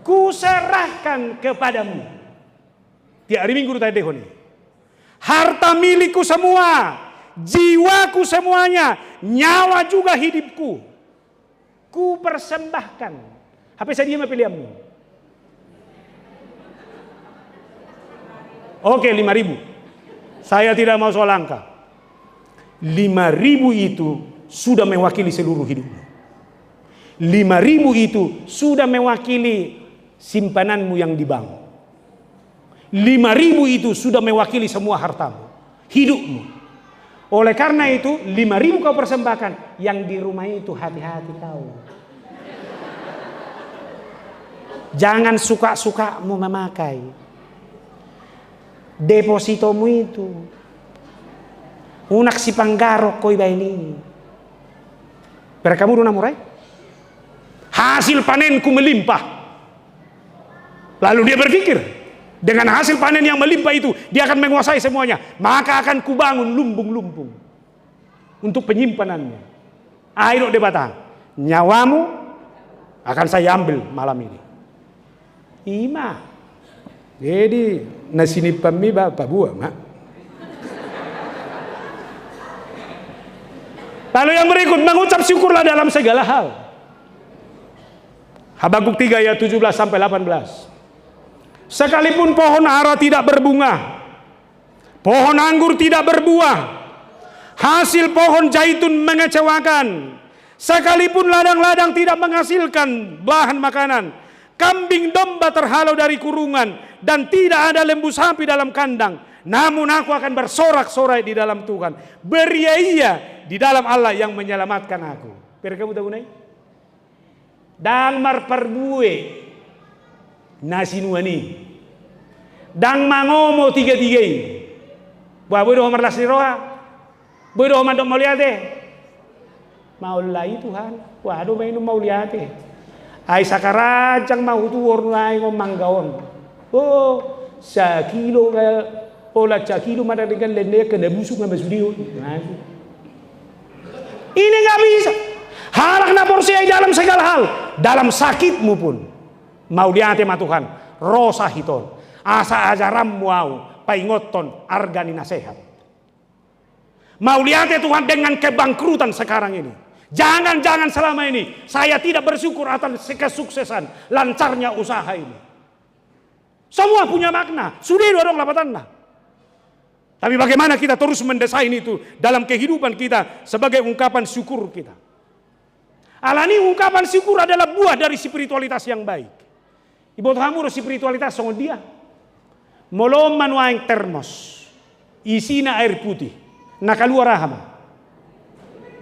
kuserahkan kepadamu. Tiap hari minggu tadi dehon. Harta milikku semua, jiwaku semuanya, nyawa juga hidupku, ku persembahkan. Apa saja pilihanmu? Oke, 5.000. Saya tidak mau soal angka. 5.000 itu sudah mewakili seluruh hidupmu. 5.000 itu sudah mewakili simpananmu yang di bank. 5.000 itu sudah mewakili semua hartamu, hidupmu. Oleh karena itu 5.000 kau persembahkan. Yang di rumah itu hati-hati kau. Jangan suka-sukamu memakai depositomu itu. Unak si panggarok koi baini. Berkamu duna murai. Hasil panenku melimpah. Lalu dia berpikir, dengan hasil panen yang melimpah itu, dia akan menguasai semuanya. Maka akan kubangun lumbung-lumbung untuk penyimpanannya. Ayo debatang, nyawamu akan saya ambil malam ini. Ima. Jadi nasi nipami bapak buah mak. Lalu yang berikut, mengucap syukurlah dalam segala hal. Habakuk 3 ayat 17 sampai 18. Sekalipun pohon ara tidak berbunga, pohon anggur tidak berbuah, hasil pohon zaitun mengecewakan, sekalipun ladang-ladang tidak menghasilkan bahan makanan, kambing domba terhalau dari kurungan, dan tidak ada lembu sapi dalam kandang, namun aku akan bersorak-sorai di dalam Tuhan, beria-ia di dalam Allah yang menyelamatkan aku. Kamu tahu nih? Dang marparbue nasi nuani, dang mangomo tiga-tiga. Wah, bodoh omar lasri roha, bodoh omar dok mau lihat deh. Mau lai Tuhan, waduh mainu mau lihat deh. Ay sakarajang mau tu warnai ngomanggaon. Oh, sakilo ka ola sakilo madadagan lende kena busuk na masudio. Ini nggak bisa. Halak na porsi dalam segala hal, dalam sakitmu pun mau lihat ma Tuhan. Rosa hiton, asa ajaram mau paingoton argani nasihat. Mau lihat Tuhan dengan kebangkrutan sekarang ini. Jangan selama ini saya tidak bersyukur atas kesuksesan lancarnya usaha ini. Semua punya makna. Sudah dong lapatannya. Tapi bagaimana kita terus mendesain itu dalam kehidupan kita sebagai ungkapan syukur kita. Alani ungkapan syukur adalah buah dari spiritualitas yang baik. Ibu hamur spiritualitas sama dia. Molom manuang termos. Isina air putih. Nakaluar rahama.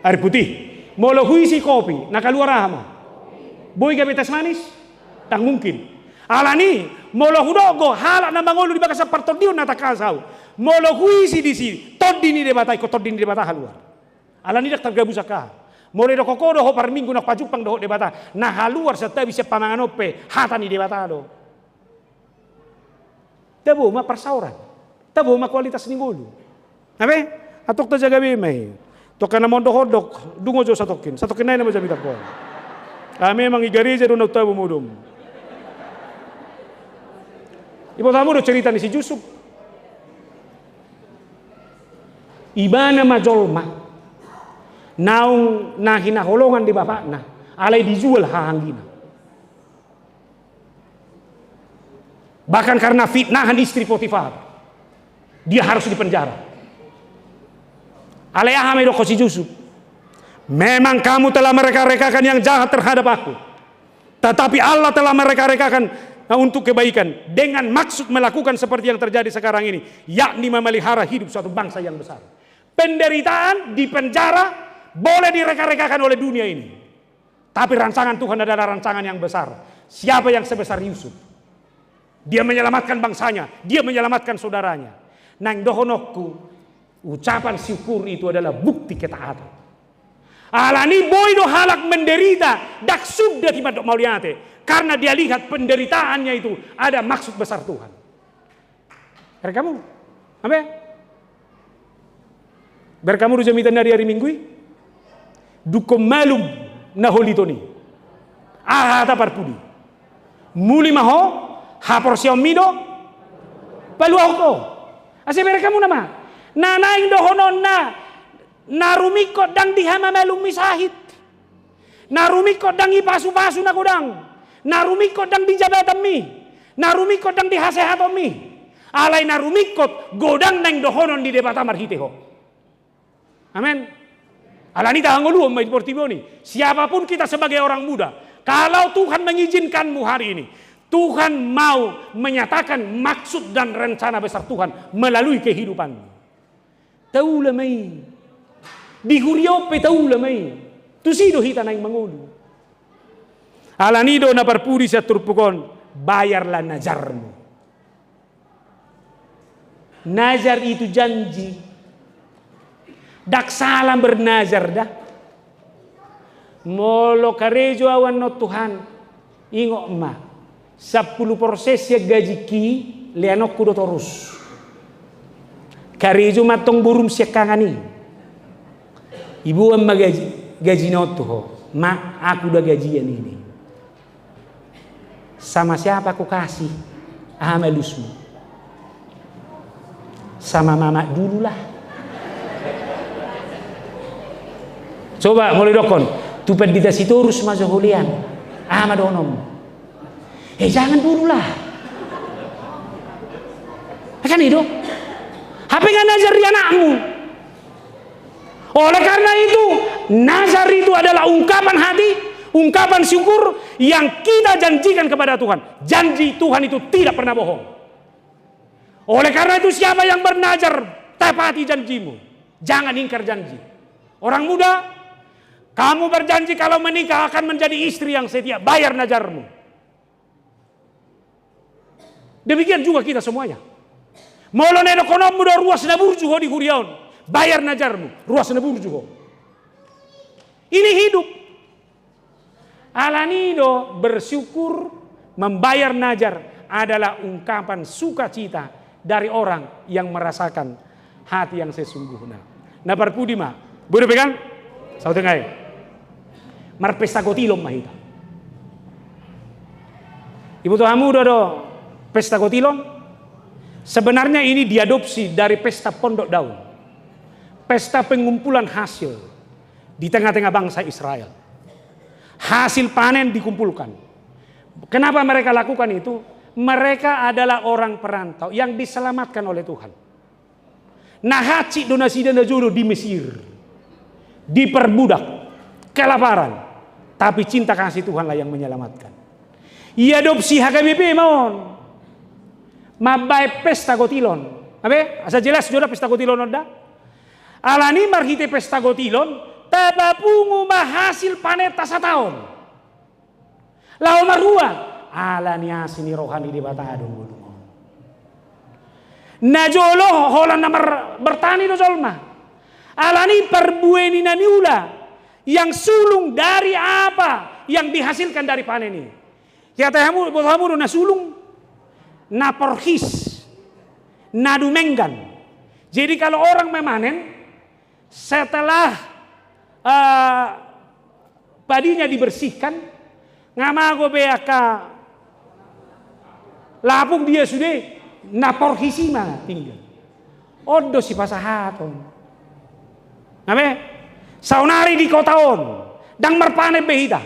Air putih. Molo huisi kopi. Nakaluar rahama. Boy gabe tes manis? Tak mungkin. Alani molo hudogo halak na mangolo di bakasa partodio na takasau. Molo huisi di sini. Todini de batai ko todini de batah haluar. Alani dak tergabusaka. Molo do kokodo ho par minggu nak pajupang do de batah. Na haluar serta bisa pamanganope hatani de batah do. Tabo ma persauran. Tabo ma kualitas ninggulu. Abe? Atok ta jaga bemai. Tokana mondo hodok dungo jo satokin. Satokin na mo jamita ko. Kami memang igarize do na tabo mudum. Ibu kamu udah cerita nih si Yusuf. Ibana majolma. Naung nahina holongan di bapakna. Alai dijual hahanggina. Bahkan karena fitnahan istri Potifar. Dia harus dipenjara. Alai ahame doko si Yusuf. Memang kamu telah mereka-rekakan yang jahat terhadap aku. Tetapi Allah telah mereka-rekakan untuk kebaikan dengan maksud melakukan seperti yang terjadi sekarang ini, yakni memelihara hidup suatu bangsa yang besar. Penderitaan di penjara boleh direka-rekakan oleh dunia ini, tapi rancangan Tuhan adalah rancangan yang besar. Siapa yang sebesar Yusuf? Dia menyelamatkan bangsanya, dia menyelamatkan saudaranya. Nang dohonokku, ucapan syukur itu adalah bukti ketaatan. Alani boy do halak menderita, dak sudah tiba dok mauliate, karena dia lihat penderitaannya itu ada maksud besar Tuhan. Kamu, apa? Berkamu rujamitan dari hari Minggu, dukom malum naholitoni, ahata parpudi, muli maho, haporsiom mido, paluauko. Ase berkamu nama, nanaing dohonon narumikot dang dihama malum misahit, narumikot dang ipasu-pasu na godang, narumikot dang dijabatan mi, narumikot dang dihasehaton mi, alay narumikot godang nang dohonon di debata marhiteho. Amin. Alani tahangoluom mai portiboni. Siapapun kita sebagai orang muda, kalau Tuhan mengizinkanmu hari ini, Tuhan mau menyatakan maksud dan rencana besar Tuhan melalui kehidupanmu. Tahu lamai. Di huriope tahu lamai. Tusido hita naing mangulu. Alanido na parpuri sa turpukon, bayarlah najarmu. Najar itu janji. Dak salah bernazar dah. Molo karejo awan no Tuhan. Ingo ma. 10% ya gaji ki leanok kudo terus. Karejo matong burum siya kangani. Ibu amma gaji noto ho. Ma aku udah gajian ini. Sama siapa aku kasih? Amalusmu. Sama mama dulu lah. Coba mulai dokon. Tupet dita sitorus mazoholian. Amadonom. Jangan dulu lah. Kan itu. Apa yang nazar di anakmu? Oleh karena itu, nazar itu adalah ungkapan hati, ungkapan syukur yang kita janjikan kepada Tuhan. Janji Tuhan itu tidak pernah bohong. Oleh karena itu, siapa yang bernazar, tepati janjimu. Jangan ingkar janji. Orang muda, kamu berjanji kalau menikah akan menjadi istri yang setia, bayar nazarmu. Demikian juga kita semuanya. Molo neno konom muda ruas naburju ho di huriaun. Bayar najarmu, ruas naburju ho. Ini hidup. Alanido bersyukur, membayar najar adalah ungkapan sukacita dari orang yang merasakan hati yang sesungguhnya. Nah parpudima, boleh pegang? Sau tengai. Marpesta gotilom mahita. Ibu tuhamu dodo pesta gotilom. Sebenarnya ini diadopsi dari pesta pondok daun. Pesta pengumpulan hasil di tengah-tengah bangsa Israel. Hasil panen dikumpulkan. Kenapa mereka lakukan itu? Mereka adalah orang perantau yang diselamatkan oleh Tuhan. Nah haci donasi dana jodoh di Mesir. Diperbudak, kelaparan. Tapi cinta kasih Tuhanlah yang menyelamatkan. Ia adopsi HKBP mohon. Mabay pesta gotilon. Abe, asa jelas jodoh pesta gotilon ada? Alani marhite pesta gotilon, tabapungu mahasil paneta sa taon. Lao marua, alani asini rohani di batadong. Najolo holan namar bertani do jolma. Alani perbueni naniula yang sulung dari apa yang dihasilkan dari panen ini. Kata kamu na sulung, na porhis, na dumenggan. Jadi kalau orang memanen setelah padinya dibersihkan, ngamago beaka lapung dia sudah na porhisima tinggal. Odo si pasahaton. Nabe? Saunari di kotaon, dang merpane behita,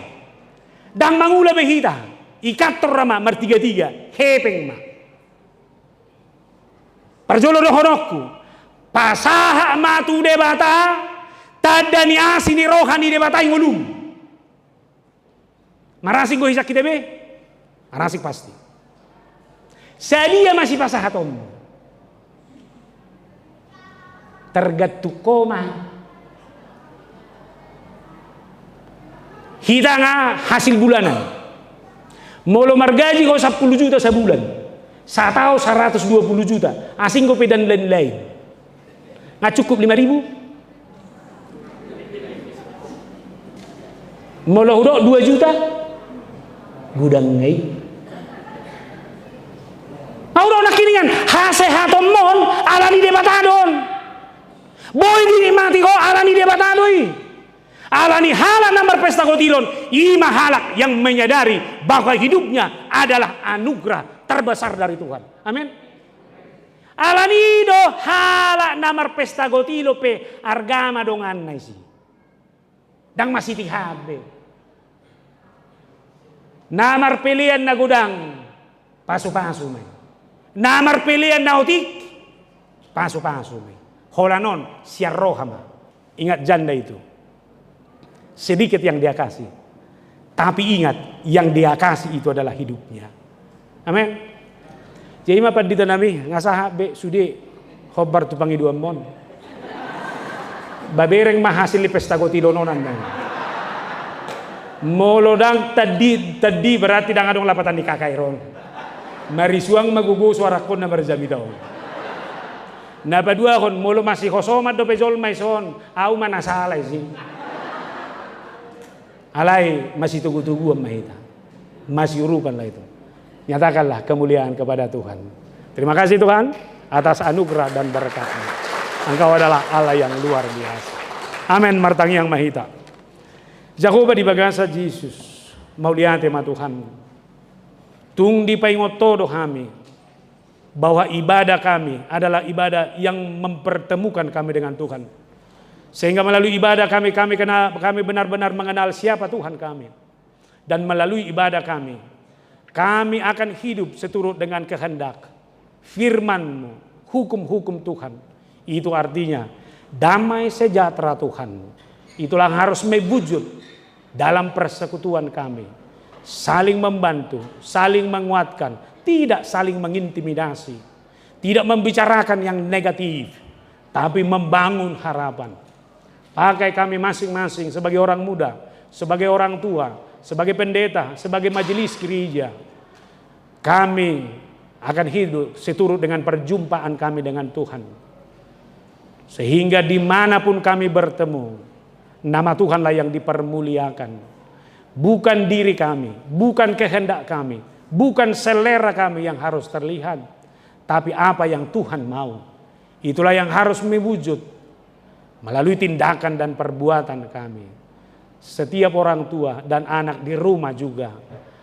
dang mangula behita, ikator rama mertiga-tiga, hepeng ma. Parjolo dohonokku, pasaha matu debata, tadani asini rohani debata ingulum. Marasing go hisak kita be, marasing pasti. Sadia masih pasahatom. Tergatu koma. Hita nga hasil bulanan. Molo margaji ko 10 juta sa bulan. Saya tahu 120 juta. Asing kopi dan lain-lain. Nggak cukup 5.000? Mula hudok 2 juta? Gudang ngai. Mau nak kiningan hasehaton mon alani debatadon. Boy dinikmati ko alani debatadoi. Alani halak nomor pesta kotilon. Ima halak yang menyadari bahwa hidupnya adalah anugerah terbesar dari Tuhan. Amin. Alanido halak namar pesta gotilo pe argama dongan naisi. Dang masih tihabe. Namar pilihan na gudang pasu-pasu may. Namar pilihan na otik pasu-pasu may. Holanon siarrohama. Ingat janda itu. Sedikit yang dia kasih. Tapi ingat yang dia kasih itu adalah hidupnya. Amin. Jadi apa dito nami ngasah be sudi khobar tu pangi dua mon. Babereng mahasil pesta gotilononan nang. Molodang tadi berarti dang adong lapatan di kakairon. Marisuang magugu suara kon na berzami daw. Na badua kon molo masih kosomat do pejol maison au mana salah sih. Alai masih tugu-tugu mahita. Masih urupan lah itu. Nyatakanlah kemuliaan kepada Tuhan. Terima kasih Tuhan atas anugerah dan berkat-Mu. Engkau adalah Allah yang luar biasa. Amin. Martang yang mahita. Jakoba di bagasa Yesus. Maulian tema Tuhan. Tung di paingotodo kami. Bahwa ibadah kami adalah ibadah yang mempertemukan kami dengan Tuhan. Sehingga melalui ibadah kami benar-benar mengenal siapa Tuhan kami. Dan melalui ibadah kami akan hidup seturut dengan kehendak firman-Mu, hukum-hukum Tuhan. Itu artinya damai sejahtera Tuhan. Itulah yang harus mewujud dalam persekutuan kami. Saling membantu, saling menguatkan, tidak saling mengintimidasi. Tidak membicarakan yang negatif, tapi membangun harapan. Pakai kami masing-masing sebagai orang muda, sebagai orang tua, sebagai pendeta, sebagai majelis gereja. Kami akan hidup seturut dengan perjumpaan kami dengan Tuhan. Sehingga dimanapun kami bertemu, nama Tuhanlah yang dipermuliakan. Bukan diri kami, bukan kehendak kami, bukan selera kami yang harus terlihat. Tapi apa yang Tuhan mau. Itulah yang harus mewujud melalui tindakan dan perbuatan kami. Setiap orang tua dan anak di rumah juga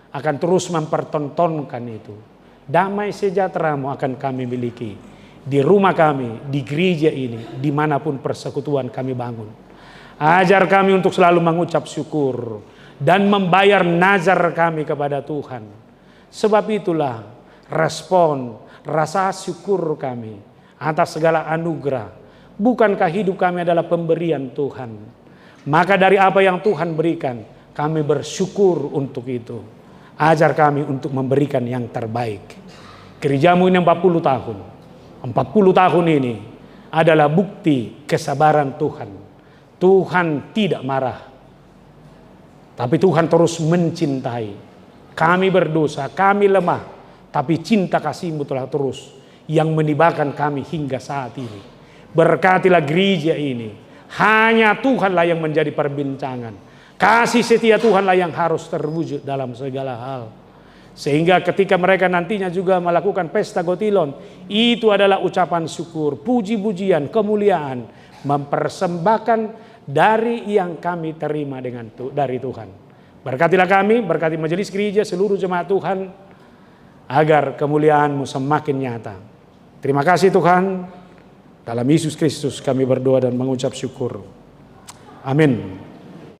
akan terus mempertontonkan itu. Damai sejahtera-Mu akan kami miliki. Di rumah kami, di gereja ini, dimanapun persekutuan kami bangun. Ajar kami untuk selalu mengucap syukur dan membayar nazar kami kepada Tuhan. Sebab itulah respon rasa syukur kami atas segala anugerah. Bukankah hidup kami adalah pemberian Tuhan? Maka dari apa yang Tuhan berikan, kami bersyukur untuk itu. Ajar kami untuk memberikan yang terbaik. Gereja-Mu ini 40 tahun. 40 tahun ini adalah bukti kesabaran Tuhan. Tuhan tidak marah. Tapi Tuhan terus mencintai. Kami berdosa, kami lemah. Tapi cinta kasih-Mu telah terus yang menibakan kami hingga saat ini. Berkatilah gereja ini. Hanya Tuhanlah yang menjadi perbincangan. Kasih setia Tuhanlah yang harus terwujud dalam segala hal. Sehingga ketika mereka nantinya juga melakukan pesta gotilon, itu adalah ucapan syukur, puji-pujian, kemuliaan, mempersembahkan dari yang kami terima dari Tuhan. Berkatilah kami, berkati majelis gereja, seluruh jemaat Tuhan, agar kemuliaan-Mu semakin nyata. Terima kasih Tuhan. Dalam Yesus Kristus kami berdoa dan mengucap syukur. Amin.